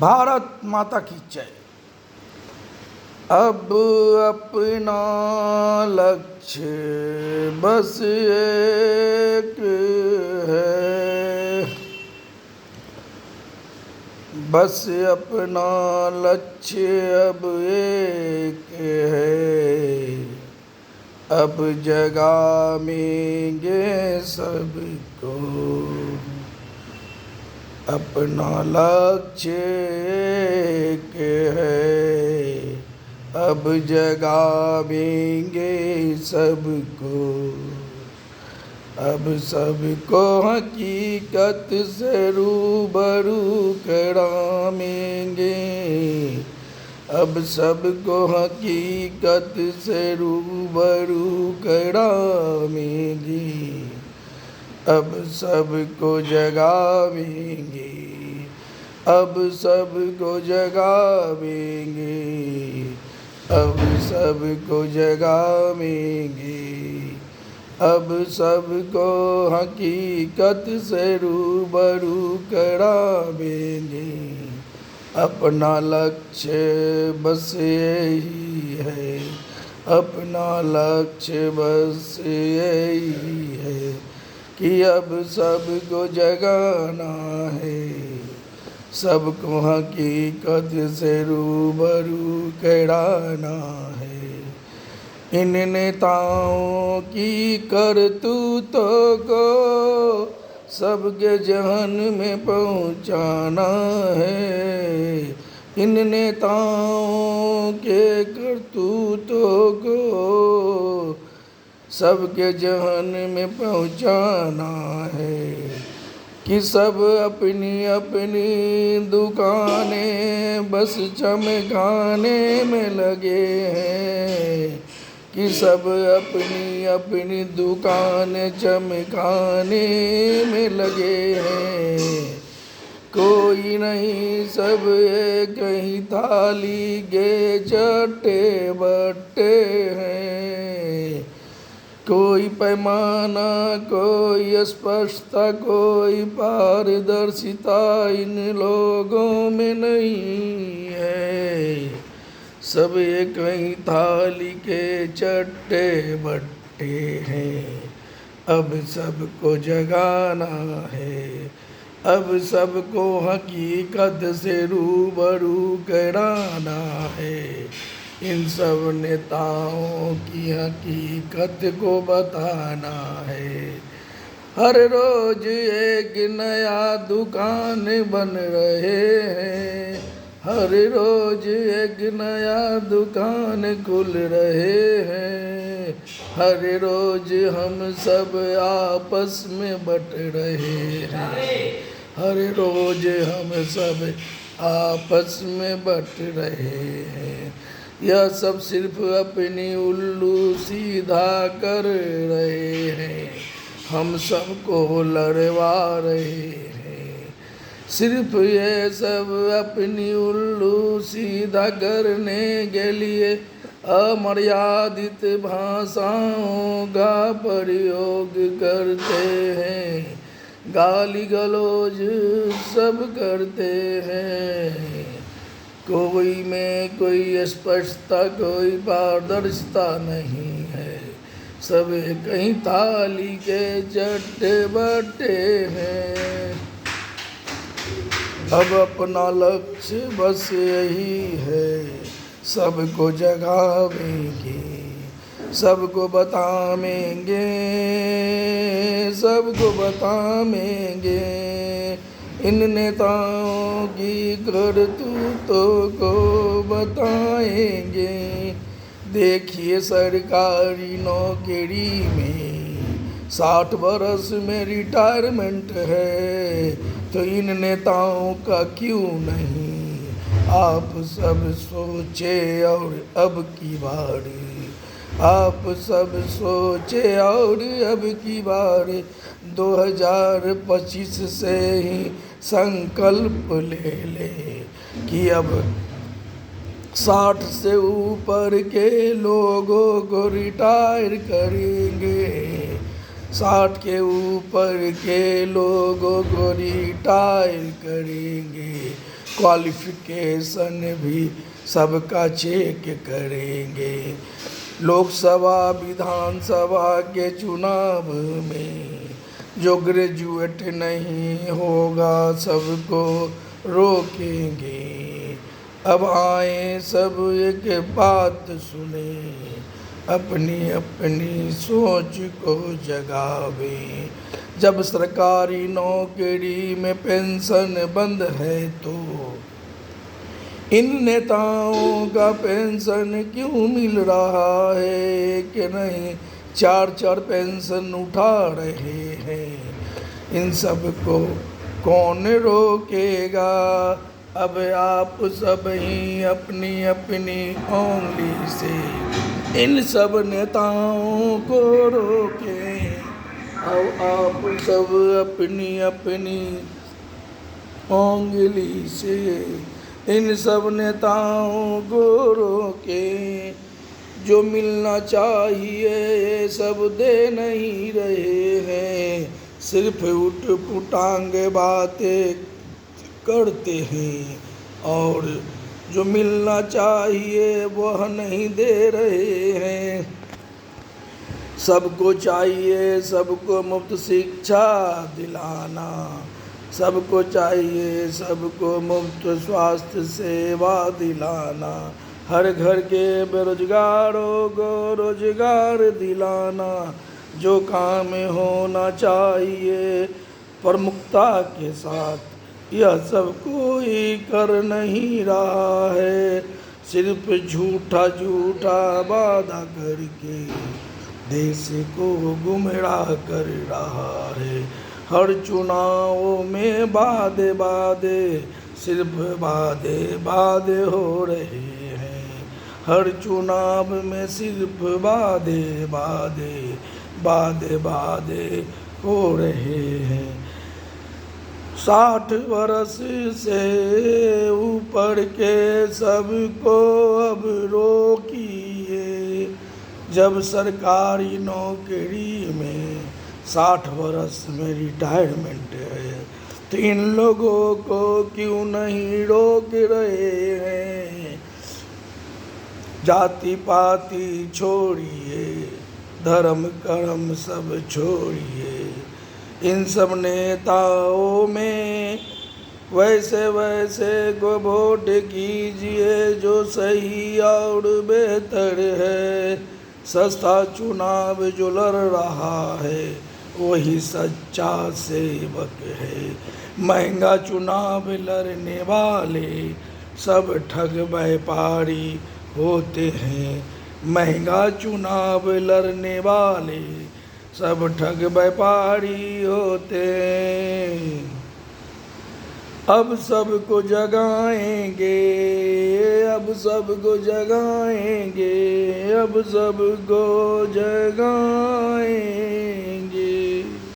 भारत माता की जय। अब अपना लक्ष्य बस एक है, बस अपना लक्ष्य अब एक है। अब जगाएंगे सबको, अपना लक्ष्य एक है। अब जगाएंगे सबको, अब सबको हकीकत से रूबरू कराएंगे। अब सबको हकीकत से रूबरू कराएंगे। अब सबको जगाएंगे, अब सबको जगाएंगे, अब सबको जगाएंगे। अब सबको हकीकत से रूबरू कराएंगे। अपना लक्ष्य बस यही है, अपना लक्ष्य बस यही है कि अब सबको जगाना है। सबको हकीकत से रूबरू कराना है। इन नेताओं की करतूतों को सबके जहन में पहुंचाना है। इन नेताओं के करतूतों को सबके जहन में पहुंचाना है कि सब अपनी अपनी दुकानें बस चमकाने में लगे हैं, कि सब अपनी अपनी दुकानें चमकाने में लगे हैं। कोई नहीं, सब एक ही थाली के चट्टे बट्टे हैं। कोई पैमाना, कोई स्पष्टता, कोई पारदर्शिता इन लोगों में नहीं है। सब एक ही थाली के चट्टे बट्टे हैं। अब सबको जगाना है, अब सबको हकीकत से रूबरू कराना है। इन सब नेताओं की हकीकत को बताना है। हर रोज एक नया दुकान बन रहे हैं, हर रोज एक नया दुकान खुल रहे हैं। हर रोज हम सब आपस में बट रहे हैं, हर रोज हम सब आपस में बट रहे हैं। यह सब सिर्फ अपनी उल्लू सीधा कर रहे हैं, हम सबको लड़वा रहे हैं। सिर्फ ये सब अपनी उल्लू सीधा करने के लिए अमर्यादित भाषाओं का प्रयोग करते हैं, गाली गलौज सब करते हैं। कोई में कोई स्पष्टता, कोई पारदर्शिता नहीं है। सब कहीं थाली के चट्टे बट्टे हैं। अब अपना लक्ष्य बस यही है, सबको जगाएंगे, सबको बताएंगे, सबको बताएंगे। इन नेताओं की करतूतों को बताएंगे। देखिए सरकारी नौकरी में 60 बरस में रिटायरमेंट है, तो इन नेताओं का क्यों नहीं? आप सब सोचे और अब की बारी, आप सब सोचे और अब की बार 2025 से ही संकल्प ले ले कि अब 60 से ऊपर के लोगों को रिटायर करेंगे। 60 के ऊपर के लोगों को रिटायर करेंगे। क्वालिफिकेशन भी सबका चेक करेंगे। लोकसभा विधानसभा के चुनाव में जो ग्रेजुएट नहीं होगा सबको रोकेंगे। अब आए सब एक बात सुने, अपनी अपनी सोच को जगावे। जब सरकारी नौकरी में पेंशन बंद है तो इन नेताओं का पेंशन क्यों मिल रहा है कि नहीं? 4-4 पेंशन उठा रहे हैं। इन सब को कौन रोकेगा? अब आप सब ही अपनी अपनी उंगली से इन सब नेताओं को रोकें। अब आप सब अपनी अपनी उंगली से इन सब नेताओं को रोकें। जो मिलना चाहिए ये सब दे नहीं रहे हैं, सिर्फ उठ पुटांग बातें करते हैं और जो मिलना चाहिए वह नहीं दे रहे हैं। सबको चाहिए सबको मुफ्त शिक्षा दिलाना, सबको चाहिए सबको मुफ्त स्वास्थ्य सेवा दिलाना, हर घर के बेरोजगारों को रोजगार दिलाना। जो काम होना चाहिए प्रमुखता के साथ यह सब कोई कर नहीं रहा है। सिर्फ झूठा झूठा वादा करके देश को गुमराह कर रहा है। हर चुनाव में वादे वादे सिर्फ वादे वादे हो रहे हैं। हर चुनाव में सिर्फ वादे वादे वादे वादे हो रहे हैं। 60 वर्ष से ऊपर के सबको अब रोकिए। जब सरकारी नौकरी में 60 वर्ष में रिटायरमेंट है तो इन लोगों को क्यों नहीं रोक रहे हैं? जाति पाति छोड़िए, धर्म कर्म सब छोड़िए। इन सब नेताओं में वैसे वैसे को वोट कीजिए जो सही और बेहतर है। सस्ता चुनाव जो लड़ रहा है वही सच्चा सेवक है। महंगा चुनाव लड़ने वाले सब ठग व्यापारी होते हैं। महंगा चुनाव लड़ने वाले सब ठग व्यापारी होते हैं। अब सबको जगाएंगे, अब सबको जगाएंगे, अब सबको जगाएंगे।